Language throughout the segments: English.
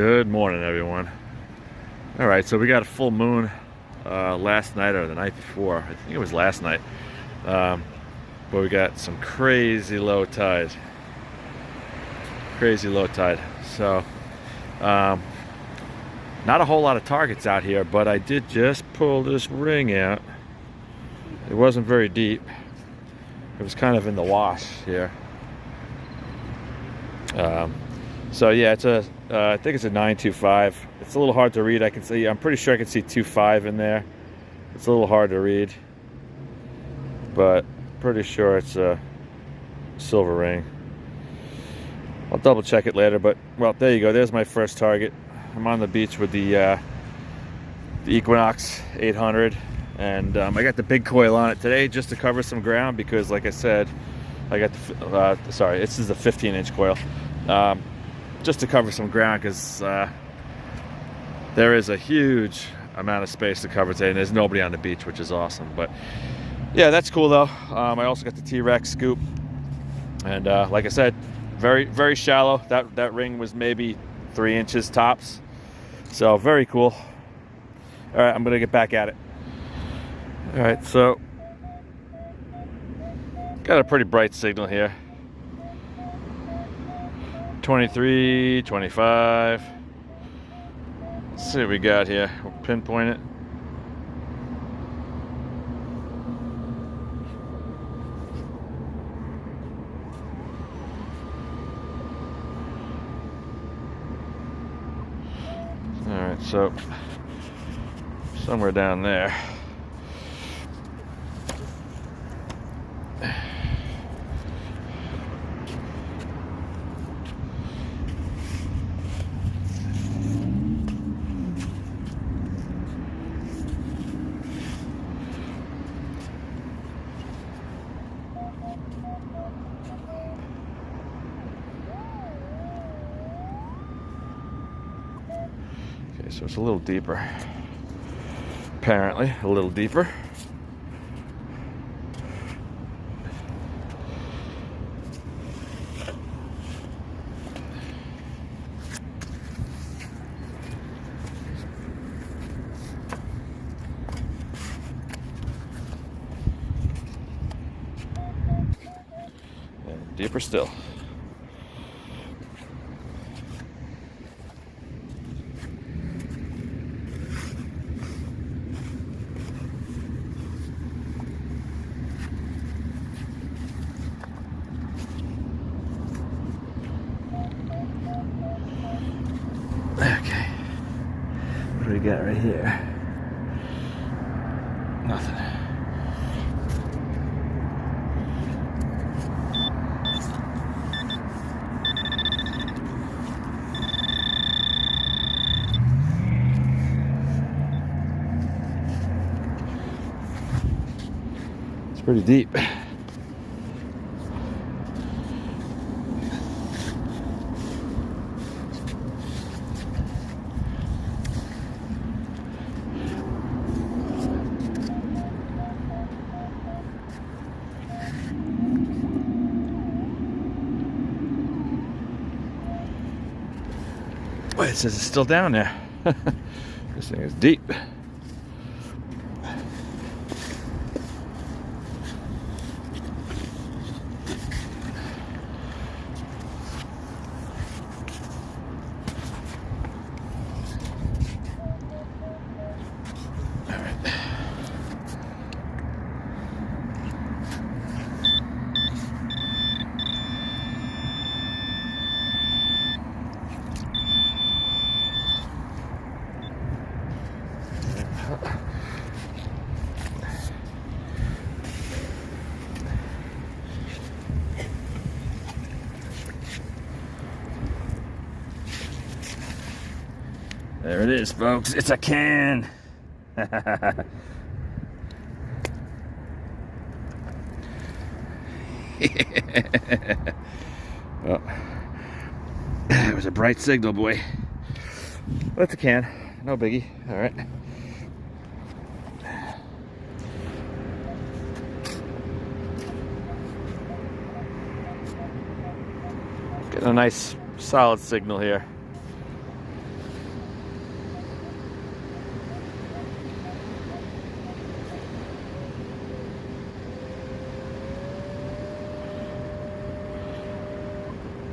Good morning, everyone. All right, so we got a full moon last night or the night before. I think it was last night. But we got some crazy low tide. Crazy low tide. So, not a whole lot of targets out here, but I did just pull this ring out. It wasn't very deep. It was kind of in the wash here. So yeah, it's a I think it's a 925. It's a little hard to read. I'm pretty sure I can see 25 in there. It's a little hard to read, but pretty sure it's a silver ring. I'll double check it later, but well, there you go. There's my first target. I'm on the beach with the Equinox 800, and I got the big coil on it today just to cover some ground because, like I said, I got the this is a 15-inch coil. Just to cover some ground because there is a huge amount of space to cover today and there's nobody on the beach, which is awesome. But yeah, that's cool though. I also got the T-Rex scoop, and like I said, very, very shallow. That ring was maybe 3 inches tops, so very cool. All right, I'm gonna get back at it. All right, so got a pretty bright signal here. 23, 25. Let's see what we got here. We'll pinpoint it. All right, so somewhere down there. So it's a little deeper, apparently, a little deeper. And deeper still. Okay, what do we got right here? Nothing. It's pretty deep. Wait, it says it's still down there. This thing is deep. All right. There it is, folks. It's a can. Well, it was a bright signal, boy. That's a can. No biggie. All right. Getting a nice solid signal here.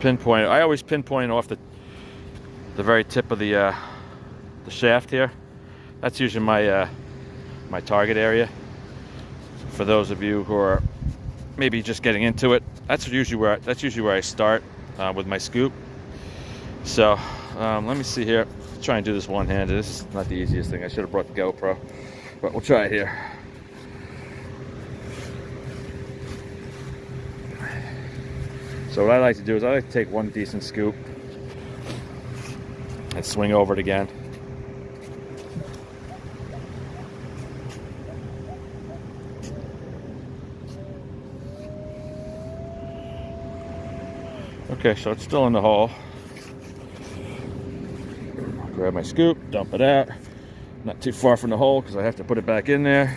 pinpoint. I always pinpoint off the very tip of the shaft here. That's usually my my target area. For those of you who are maybe just getting into it, that's usually where I start with my scoop. So let me see here. Try and do this one-handed. This is not the easiest thing. I should have brought the GoPro, but we'll try it here. So what I like to do is I like to take one decent scoop and swing over it again. Okay, so it's still in the hole. Grab my scoop, dump it out. Not too far from the hole because I have to put it back in there.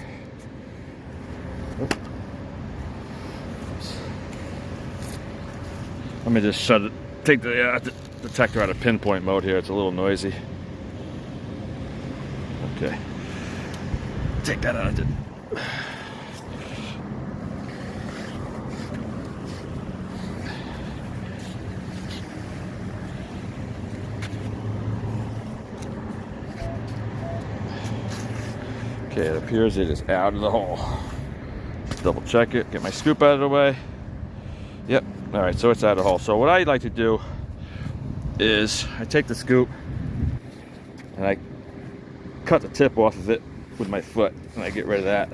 Let me just shut it. Take the detector out of pinpoint mode here. It's a little noisy. Okay. Take that out of it. Okay, it appears it is out of the hole. Just double check it, get my scoop out of the way. Yep, all right, so it's out of the hole. So what I like to do is I take the scoop and I cut the tip off of it with my foot and I get rid of that.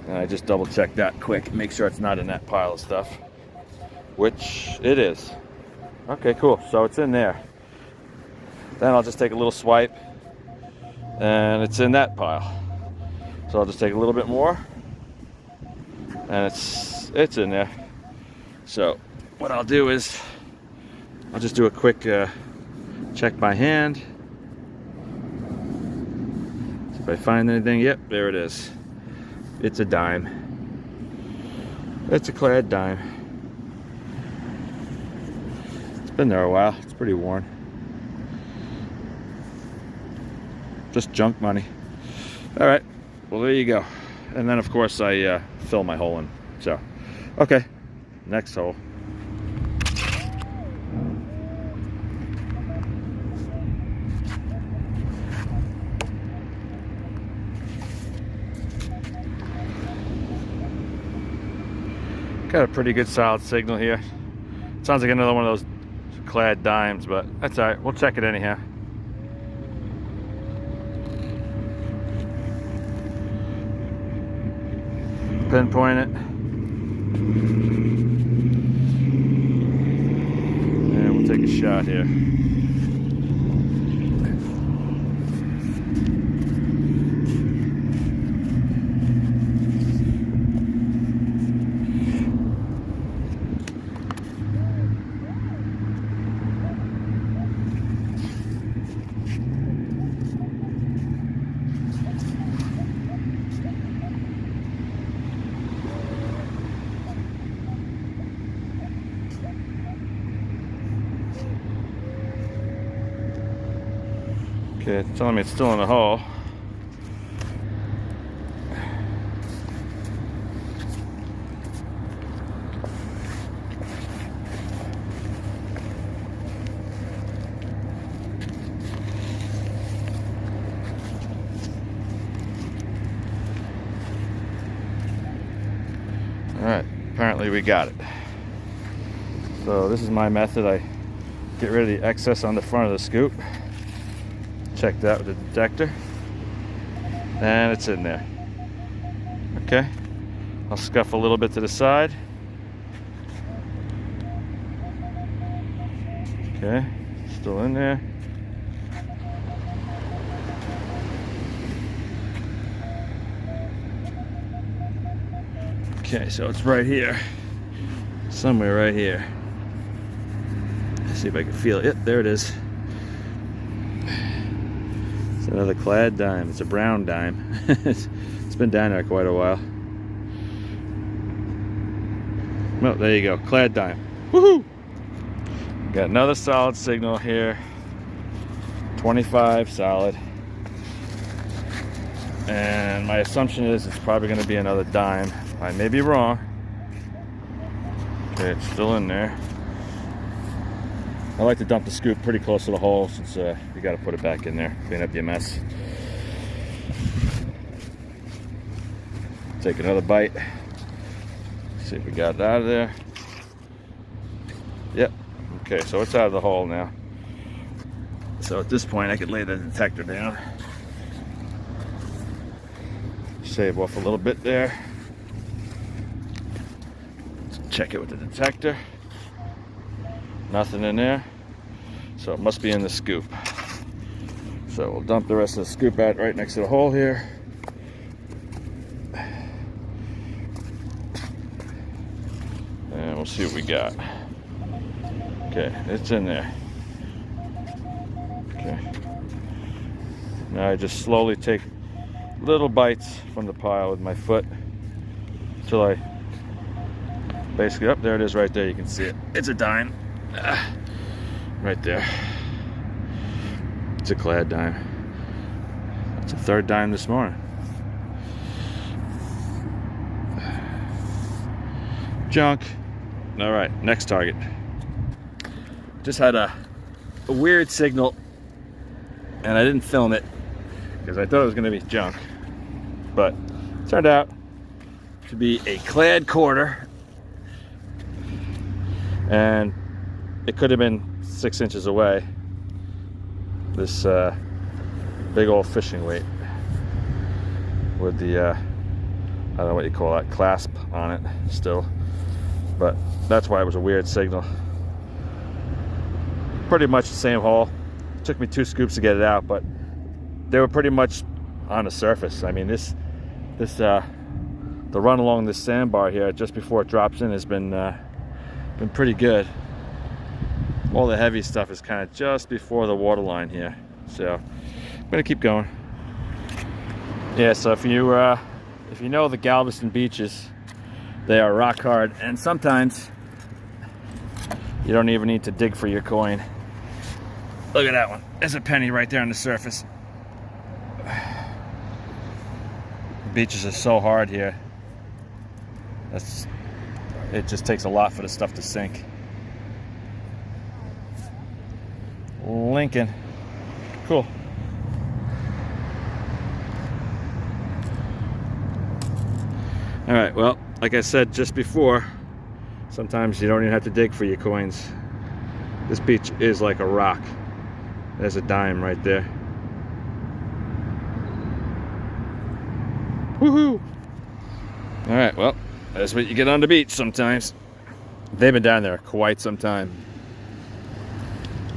And I just double check that quick, make sure it's not in that pile of stuff, which it is. Okay, cool, so it's in there. Then I'll just take a little swipe and it's in that pile. So I'll just take a little bit more, and it's in there. So what I'll do is I'll just do a quick check by hand. If I find anything, yep, there it is. It's a dime. It's a Clad dime. It's been there a while. It's pretty worn. Just junk money. All right, well, there you go. And then of course I fill my hole in. So okay, next hole. Got a pretty good solid signal here. Sounds like another one of those Clad dimes, but that's all right, we'll check it anyhow. Pinpoint it, and we'll take a shot here. Okay, it's telling me it's still in the hole. All right, apparently we got it. So this is my method. I get rid of the excess on the front of the scoop. Check that with the detector, and it's in there. Okay, I'll scuff a little bit to the side. Okay, still in there. Okay, so it's right here, somewhere right here. Let's see if I can feel it. Yep, there it is. Another Clad dime. It's a brown dime. It's been down there quite a while. Well, there you go, Clad dime. Woohoo! Got another solid signal here. 25 solid. And my assumption is it's probably going to be another dime. I may be wrong. Okay, it's still in there. I like to dump the scoop pretty close to the hole since you got to put it back in there, clean up your mess. Take another bite. See if we got it out of there. Yep. Okay, so it's out of the hole now. So at this point I could lay the detector down. Save off a little bit there. Let's check it with the detector. Nothing in there. So it must be in the scoop. So we'll dump the rest of the scoop out right next to the hole here. And we'll see what we got. Okay, it's in there. Okay. Now I just slowly take little bites from the pile with my foot until I basically, up there it is right there, you can see it. It's a dime. Right there. It's a Clad dime. It's a third dime this morning. Junk. All right, next target. Just had a weird signal and I didn't film it because I thought it was going to be junk, but it turned out to be a Clad quarter, and it could have been 6 inches away. This big old fishing weight with the I don't know what you call that, clasp on it still, but that's why it was a weird signal. Pretty much the same hole. It took me 2 scoops to get it out, but they were pretty much on the surface. I mean, the run along this sandbar here just before it drops in has been pretty good. All the heavy stuff is kind of just before the water line here, so I'm gonna keep going. Yeah, so if you know the Galveston beaches, they are rock hard, and sometimes you don't even need to dig for your coin. Look at that one. There's a penny right there on the surface. The beaches are so hard here. It just takes a lot for the stuff to sink. Lincoln. Cool. All right, well, like I said just before, sometimes you don't even have to dig for your coins. This beach is like a rock. There's a dime right there. Woohoo! All right, well, that's what you get on the beach sometimes. They've been down there quite some time.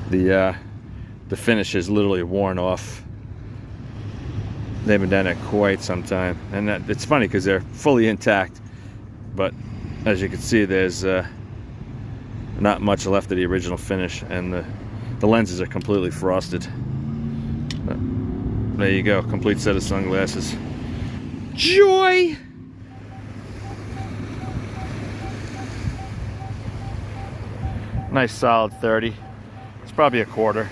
The finish is literally worn off. They've been down there quite some time, and it's funny because they're fully intact, but as you can see, there's not much left of the original finish, and the lenses are completely frosted. But there you go, complete set of sunglasses. Joy! Nice solid 30. It's probably a quarter.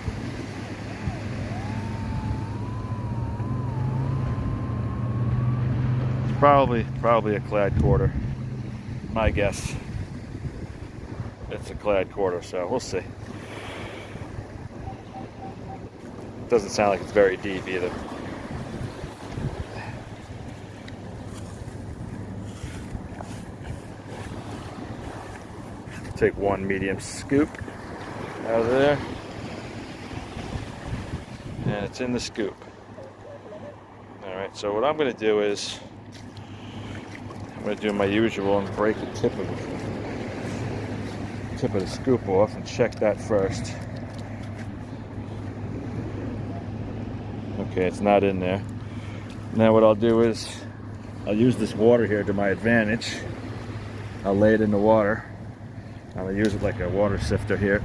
It's probably a Clad quarter. My guess. It's a Clad quarter, so we'll see. Doesn't sound like it's very deep either. Take one medium scoop out of there, and it's in the scoop. All right, so what I'm going to do is I'm going to do my usual and break the tip of the scoop off and check that first. Okay, it's not in there. Now what I'll do is I'll use this water here to my advantage. I'll lay it in the water. I'm going to use it like a water sifter here.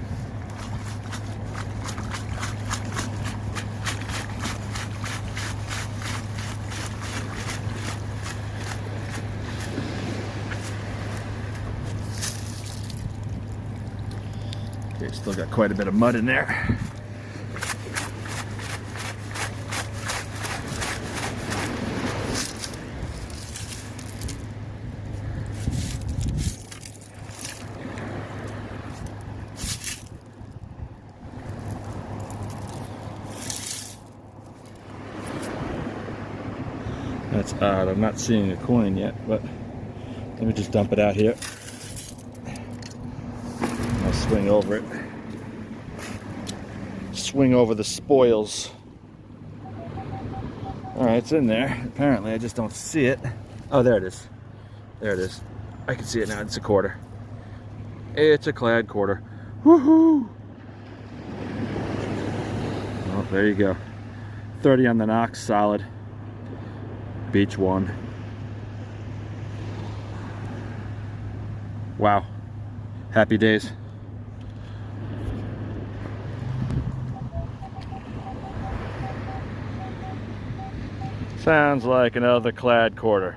Okay, still got quite a bit of mud in there. That's odd. I'm not seeing a coin yet, but let me just dump it out here. I'll swing over it. Swing over the spoils. Alright, it's in there. Apparently, I just don't see it. Oh, there it is. There it is. I can see it now. It's a quarter. It's a Clad quarter. Woohoo! Oh, there you go. 30 on the Knox, solid. Beach 1. Wow. Happy days. Sounds like another Clad quarter.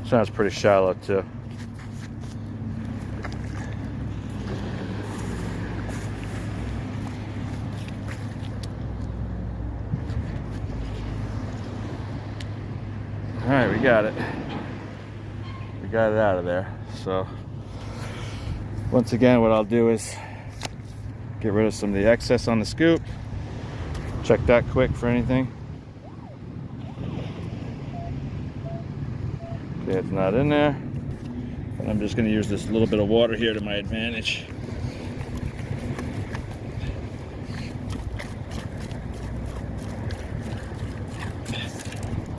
Sounds pretty shallow too. All right, we got it. We got it out of there. So once again, what I'll do is get rid of some of the excess on the scoop. Check that quick for anything. Okay, it's not in there. And I'm just going to use this little bit of water here to my advantage.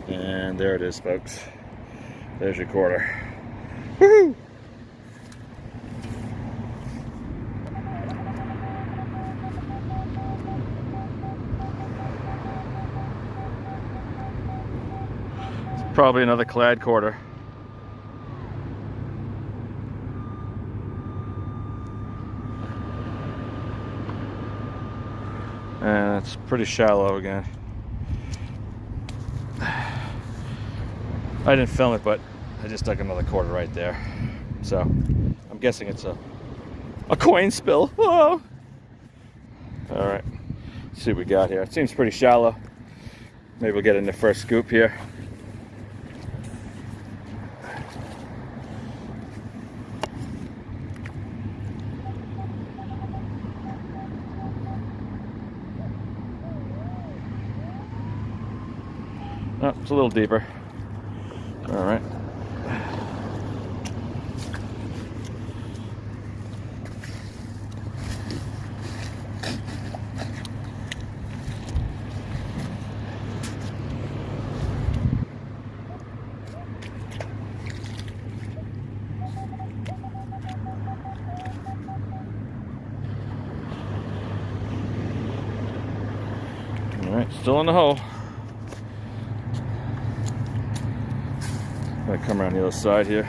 And there it is, folks. There's your quarter. Woohoo! It's probably another Clad quarter. And it's pretty shallow again. I didn't film it, but I just dug another quarter right there. So I'm guessing it's a coin spill. Whoa! All right, let's see what we got here. It seems pretty shallow. Maybe we'll get in the first scoop here. Oh, it's a little deeper. All right. All right, still in the hole. I'm gonna come around the other side here.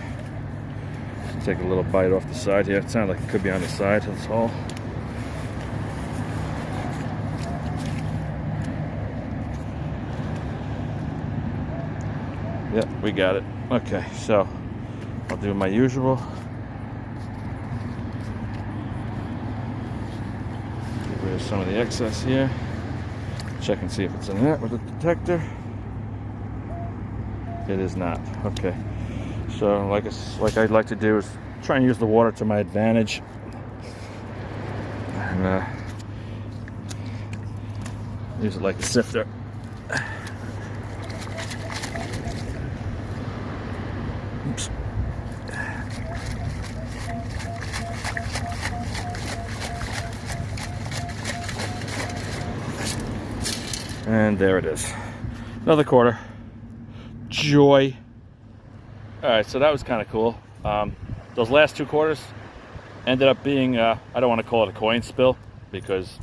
Take a little bite off the side here. It sounds like it could be on the side of this hole. Yep, we got it. Okay, so I'll do my usual. Get rid of some of the excess here. Check and see if it's in there with the detector. It is not. Okay. So like I'd like to do is try and use the water to my advantage. And use it like a sifter. Oops. And there it is. Another quarter. Joy. All right, so that was kind of cool. Those last two quarters ended up being, I don't want to call it a coin spill because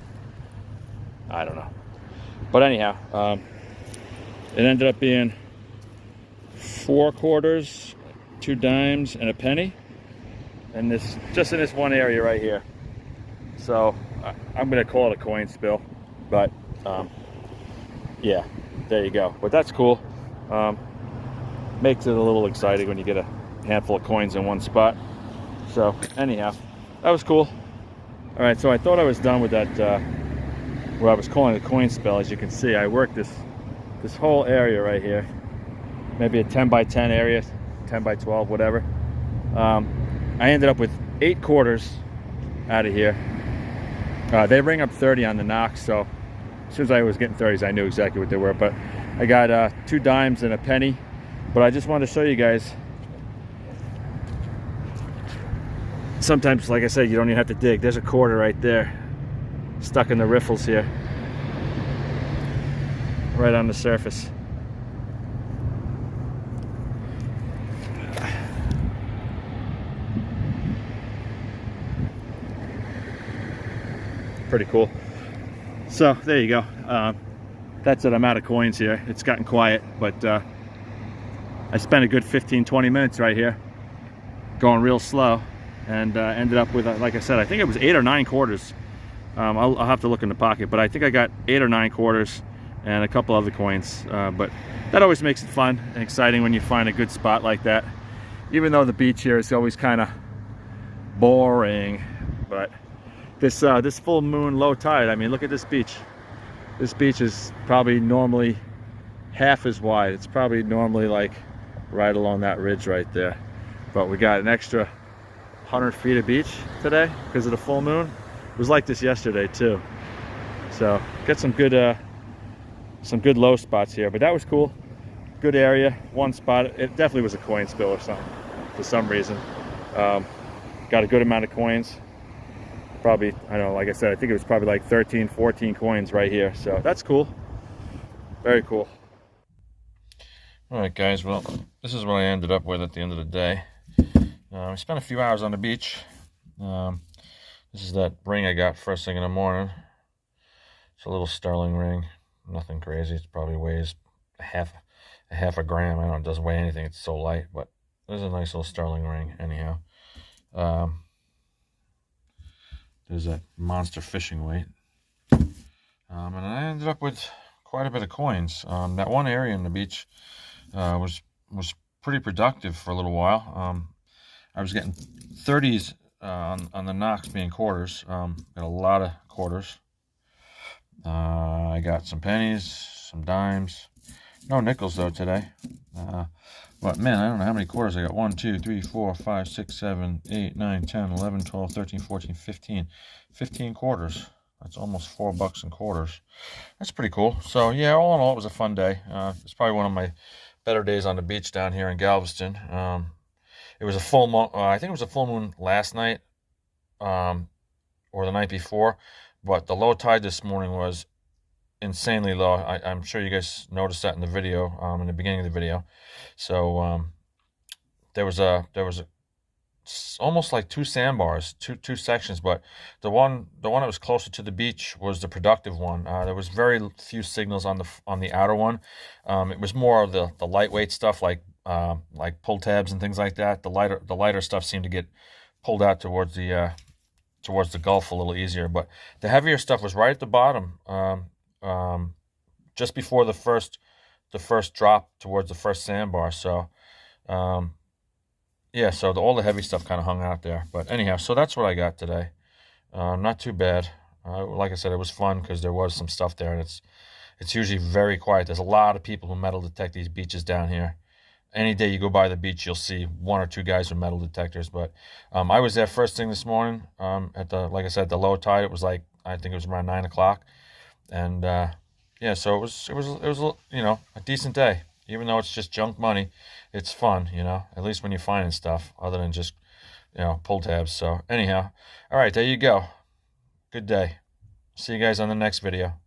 I don't know. But anyhow, it ended up being 4 quarters, 2 dimes, and a penny. And this, just in this one area right here. So I'm going to call it a coin spill. But yeah, there you go. But that's cool. Makes it a little exciting when you get a handful of coins in one spot. So anyhow, that was cool. All right, so I thought I was done with that, what I was calling a coin spill. As you can see, I worked this this whole area right here, maybe a 10 by 10 area, 10 by 12, whatever. I ended up with 8 quarters out of here. They ring up 30 on the Knox, so as soon as I was getting 30s, I knew exactly what they were. But I got 2 dimes and a penny. But I just wanted to show you guys. Sometimes, like I said, you don't even have to dig. There's a quarter right there, stuck in the riffles here, right on the surface. Pretty cool. So there you go. That's it. I'm out of coins here. It's gotten quiet, but I spent a good 15-20 minutes right here going real slow, and ended up with, like I said, I think it was 8 or 9 quarters. I'll have to look in the pocket, but I think I got 8 or 9 quarters and a couple other coins. But that always makes it fun and exciting when you find a good spot like that, even though the beach here is always kind of boring. But this full moon low tide, I mean, look at this beach. This beach is probably normally half as wide. It's probably normally like right along that ridge right there, but we got an extra 100 feet of beach today because of the full moon. It was like this yesterday too, so get some good low spots here. But that was cool. Good area. One spot, it definitely was a coin spill or something for some reason. Got a good amount of coins. Probably, I don't know, like I said, I think it was probably like 13, 14 coins right here. So that's cool. Very cool. All right, guys. Well, this is what I ended up with at the end of the day. I spent a few hours on the beach. This is that ring I got first thing in the morning. It's a little sterling ring. Nothing crazy. It probably weighs a half a gram. I don't know, it doesn't weigh anything. It's so light, but this is a nice little sterling ring anyhow. There's that monster fishing weight. And I ended up with quite a bit of coins. That one area in the beach was pretty productive for a little while. I was getting 30s on the Knox being quarters. Got a lot of quarters. I got some pennies, some dimes. No nickels though today. But man, I don't know how many quarters I got. 1, 2, 3, 4, 5, 6, 7, 8, 9, 10, 11, 12, 13, 14, 15. 15 quarters. That's almost $4 in quarters. That's pretty cool. So yeah, all in all, it was a fun day. It's probably one of my better days on the beach down here in Galveston. It was a full moon. I think it was a full moon last night, or the night before. But the low tide this morning was insanely low. I'm sure you guys noticed that in the video, in the beginning of the video. So there was almost like 2 sandbars, two sections, but the one that was closer to the beach was the productive one. There was very few signals on the outer one. It was more of the lightweight stuff, like pull tabs and things like that. The lighter stuff seemed to get pulled out towards the Gulf a little easier, but the heavier stuff was right at the bottom, just before the first drop towards the first sandbar. So yeah, so all the heavy stuff kind of hung out there. But anyhow, so that's what I got today. Not too bad. Like I said, it was fun because there was some stuff there, and it's usually very quiet. There's a lot of people who metal detect these beaches down here. Any day you go by the beach, you'll see 1 or 2 guys with metal detectors. But I was there first thing this morning at like I said, the low tide. It was like, I think it was around 9 o'clock, and yeah, so it was a decent day. Even though it's just junk money, it's fun, at least when you're finding stuff other than just, pull tabs. So anyhow, all right, there you go. Good day. See you guys on the next video.